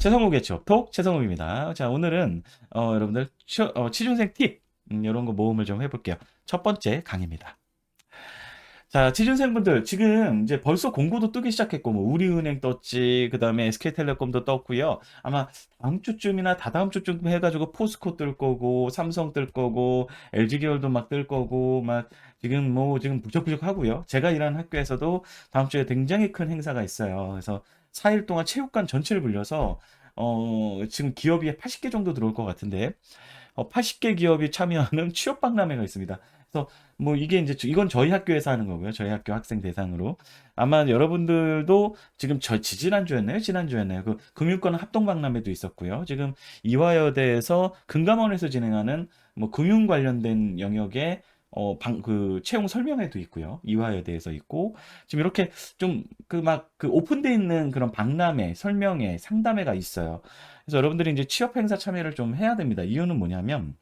최성욱의 취업톡 최성욱입니다. 자, 오늘은 여러분들 취준생 팁 이런 거 모음을 좀 해볼게요. 첫 번째 강의입니다. 자, 취준생분들 지금 이제 벌써 공고도 뜨기 시작했고 뭐 우리은행 떴지, 그 다음에 SK텔레콤도 떴고요. 아마 다음 주쯤이나 다다음 주쯤 해가지고 포스코 뜰 거고 삼성 뜰 거고 LG계열도 막 뜰 거고 막 지금 부쩍부쩍 하고요. 제가 일하는 학교에서도 다음 주에 굉장히 큰 행사가 있어요. 그래서 4일 동안 체육관 전체를 불려서 지금 기업이 80개 정도 들어올 것 같은데 80개 기업이 참여하는 취업 박람회가 있습니다. 그래서 뭐 이게 이제 이건 저희 학교에서 하는 거고요. 저희 학교 학생 대상으로. 아마 여러분들도 지금 지난주였나요? 지난주였나요? 그 금융권 합동 박람회도 있었고요. 지금 이화여대에서 금감원에서 진행하는 뭐 금융 관련된 영역의 그 채용 설명회도 있고요. 이화여대에서 있고 지금 이렇게 좀 그 오픈돼 있는 그런 박람회, 설명회, 상담회가 있어요. 그래서 여러분들이 이제 취업 행사 참여를 좀 해야 됩니다. 이유는 뭐냐면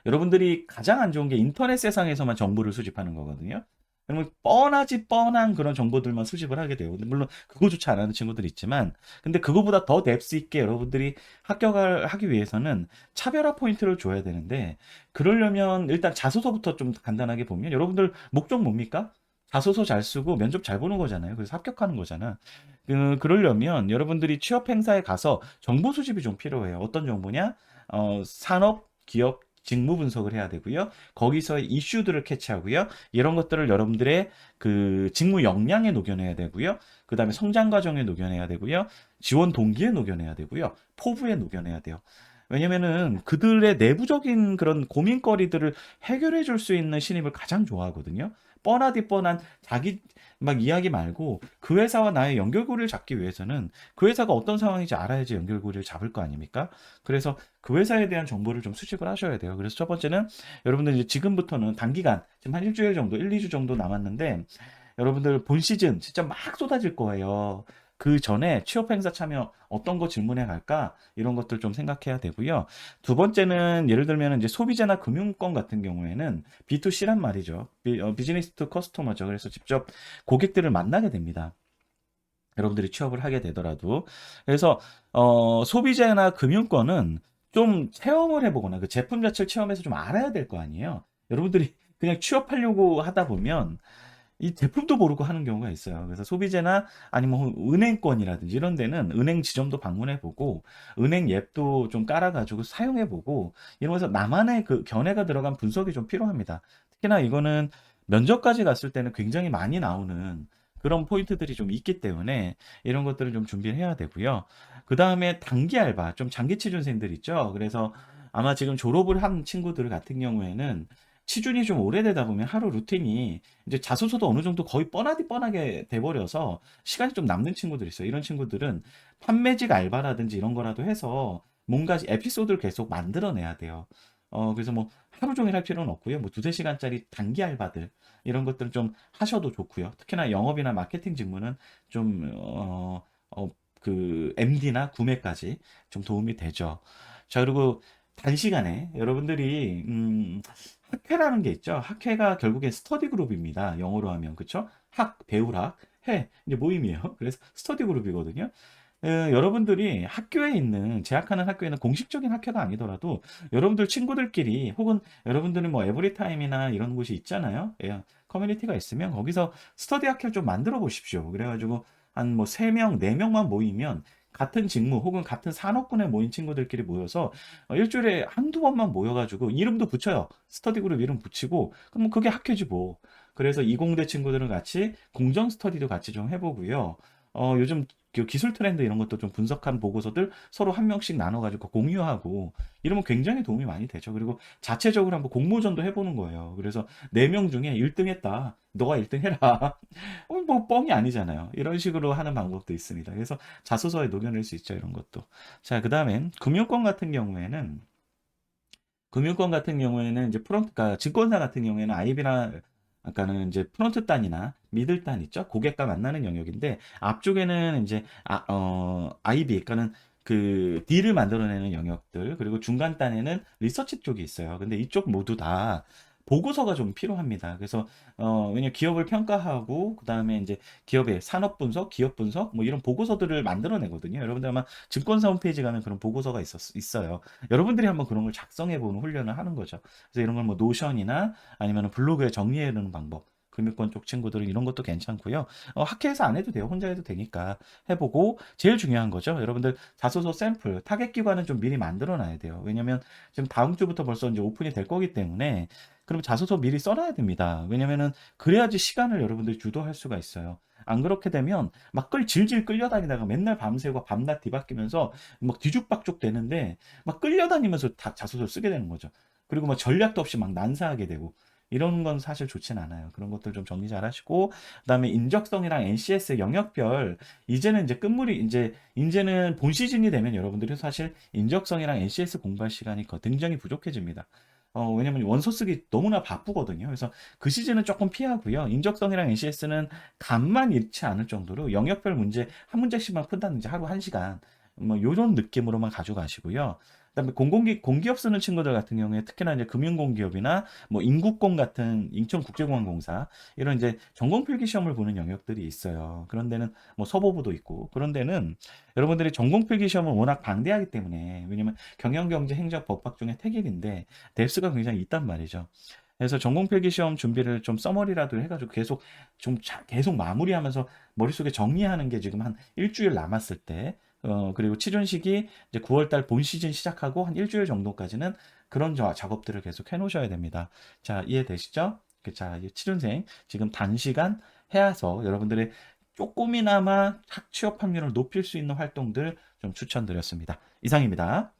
여러분들이 가장 안 좋은 게 인터넷 세상에서만 정보를 수집하는 거거든요. 그러면 뻔한 그런 정보들만 수집을 하게 돼요. 근데 물론 그거조차 안 하는 친구들이 있지만, 근데 그거보다 더 뎁스 있게 여러분들이 합격을 하기 위해서는 차별화 포인트를 줘야 되는데, 그러려면 일단 자소서부터 좀 간단하게 보면, 여러분들 목적 뭡니까? 자소서 잘 쓰고 면접 잘 보는 거잖아요. 그래서 합격하는 거잖아. 그러려면 여러분들이 취업 행사에 가서 정보 수집이 좀 필요해요. 어떤 정보냐? 산업, 기업, 직무 분석을 해야 되고요. 거기서 이슈들을 캐치하고요. 이런 것들을 여러분들의 그 직무 역량에 녹여내야 되고요. 그 다음에 성장 과정에 녹여내야 되고요. 지원 동기에 녹여내야 되고요. 포부에 녹여내야 돼요. 왜냐면은 그들의 내부적인 그런 고민거리들을 해결해 줄 수 있는 신입을 가장 좋아하거든요. 뻔하디 뻔한 자기 막 이야기 말고 그 회사와 나의 연결고리를 잡기 위해서는 그 회사가 어떤 상황인지 알아야지 연결고리를 잡을 거 아닙니까? 그래서 그 회사에 대한 정보를 좀 수집을 하셔야 돼요. 그래서 첫 번째는 여러분들 이제 지금부터는 단기간, 지금 한 일주일 정도, 1, 2주 정도 남았는데 여러분들 본 시즌 진짜 막 쏟아질 거예요. 그 전에 취업 행사 참여 어떤 거 질문해 갈까? 이런 것들 좀 생각해야 되고요. 두 번째는 예를 들면 이제 소비재나 금융권 같은 경우에는 B2C란 말이죠. 비즈니스 투 커스터머죠. 그래서 직접 고객들을 만나게 됩니다. 여러분들이 취업을 하게 되더라도. 그래서 소비재나 금융권은 좀 체험을 해보거나 그 제품 자체를 체험해서 좀 알아야 될 거 아니에요. 여러분들이 그냥 취업하려고 하다 보면 이 제품도 모르고 하는 경우가 있어요. 그래서 소비재나 아니면 은행권이라든지 이런 데는 은행 지점도 방문해 보고 은행 앱도 좀 깔아 가지고 사용해 보고 이러면서 나만의 그 견해가 들어간 분석이 좀 필요합니다. 특히나 이거는 면접까지 갔을 때는 굉장히 많이 나오는 그런 포인트들이 좀 있기 때문에 이런 것들을 좀 준비를 해야 되고요. 그다음에 단기 알바, 좀 장기 취준생들 있죠. 그래서 아마 지금 졸업을 한 친구들 같은 경우에는 취준이 좀 오래되다 보면 하루 루틴이 이제 자소서도 어느 정도 거의 뻔하디 뻔하게 돼버려서 시간이 좀 남는 친구들이 있어요. 이런 친구들은 판매직 알바라든지 이런 거라도 해서 뭔가 에피소드를 계속 만들어내야 돼요. 그래서 뭐 하루 종일 할 필요는 없고요. 뭐 두세 시간짜리 단기 알바들 이런 것들은 좀 하셔도 좋고요. 특히나 영업이나 마케팅 직무는 좀 그 MD나 구매까지 좀 도움이 되죠. 자, 그리고 단시간에 여러분들이 학회라는 게 있죠. 학회가 결국엔 스터디 그룹입니다. 영어로 하면 그쵸? 배우학, 회 이제 모임이에요. 그래서 스터디 그룹이거든요. 여러분들이 학교에 있는 재학하는 학교에는 공식적인 학회가 아니더라도 여러분들 친구들끼리 혹은 여러분들은 뭐 에브리타임이나 이런 곳이 있잖아요. 예, 커뮤니티가 있으면 거기서 스터디 학회를 좀 만들어 보십시오. 그래가지고 한 뭐 3명, 4명만 모이면 같은 직무 혹은 같은 산업군에 모인 친구들끼리 모여서 일주일에 한두 번만 모여가지고 이름도 붙여요. 스터디 그룹 이름 붙이고 그럼 뭐 그게 학회지 뭐. 그래서 이공대 친구들은 같이 공정 스터디도 같이 좀 해보고요. 요즘 그 기술 트렌드 이런 것도 좀 분석한 보고서들 서로 한 명씩 나눠가지고 공유하고 이러면 굉장히 도움이 많이 되죠. 그리고 자체적으로 한번 공모전도 해보는 거예요. 그래서 4명 중에 1등 했다. 너가 1등 해라. 뭐 뻥이 아니잖아요. 이런 식으로 하는 방법도 있습니다. 그래서 자소서에 녹여낼 수 있죠. 이런 것도. 자, 그 다음엔 금융권 같은 경우에는 이제 그러니까 증권사 같은 경우에는 아이비나 아까는 이제 프론트 단이나 미들 단 있죠? 고객과 만나는 영역인데 앞쪽에는 이제 IB, 그러니까는 그 딜을 만들어내는 영역들 그리고 중간 단에는 리서치 쪽이 있어요. 근데 이쪽 모두 다 보고서가 좀 필요합니다. 그래서 왜냐면 기업을 평가하고 그다음에 이제 기업의 산업 분석, 기업 분석 뭐 이런 보고서들을 만들어내거든요. 여러분들 아마 증권사 홈페이지 가면 그런 보고서가 있어요. 여러분들이 한번 그런 걸 작성해 보는 훈련을 하는 거죠. 그래서 이런 걸 뭐 노션이나 아니면 블로그에 정리해 놓는 방법. 금융권 쪽 친구들은 이런 것도 괜찮고요. 학회에서 안 해도 돼요. 혼자 해도 되니까 해보고 제일 중요한 거죠. 여러분들 자소서 샘플, 타겟 기관은 좀 미리 만들어 놔야 돼요. 왜냐면 지금 다음 주부터 벌써 이제 오픈이 될 거기 때문에 그럼 자소서 미리 써놔야 됩니다. 왜냐면은 그래야지 시간을 여러분들이 주도할 수가 있어요. 안 그렇게 되면 막 질질 끌려다니다가 맨날 밤새고 밤낮 뒤바뀌면서 막 뒤죽박죽 되는데 막 끌려다니면서 다 자소서를 쓰게 되는 거죠. 그리고 막 전략도 없이 막 난사하게 되고 이런 건 사실 좋진 않아요. 그런 것들 좀 정리 잘 하시고 그다음에 인적성이랑 NCS 영역별 이제는 이제 끝물이 이제는 본 시즌이 되면 여러분들이 사실 인적성이랑 NCS 공부할 시간이 굉장히 부족해집니다. 왜냐면 원서 쓰기 너무나 바쁘거든요. 그래서 그 시즌은 조금 피하고요. 인적성이랑 NCS는 간만 잃지 않을 정도로 영역별 문제 한 문제씩만 푼다든지 하루 1시간 뭐 요런 느낌으로만 가져가시고요. 그다음에 공기업 쓰는 친구들 같은 경우에 특히나 이제 금융공기업이나 뭐 인국공 같은 인천국제공항공사 이런 이제 전공 필기 시험을 보는 영역들이 있어요. 그런 데는 뭐 서보부도 있고 그런 데는 여러분들이 전공 필기 시험을 워낙 방대하기 때문에 왜냐면 경영, 경제, 행정, 법학 중에 택일인데 뎁스가 굉장히 있단 말이죠. 그래서 전공 필기 시험 준비를 좀 써머리라도 해가지고 계속 마무리하면서 머릿속에 정리하는 게 지금 한 일주일 남았을 때, 그리고 취준식이 이제 9월 달 본 시즌 시작하고 한 일주일 정도까지는 그런 작업들을 계속 해놓으셔야 됩니다. 자, 이해되시죠? 자, 이제 취준생 지금 단시간 해서 여러분들의 조금이나마 취업 확률을 높일 수 있는 활동들 좀 추천드렸습니다. 이상입니다.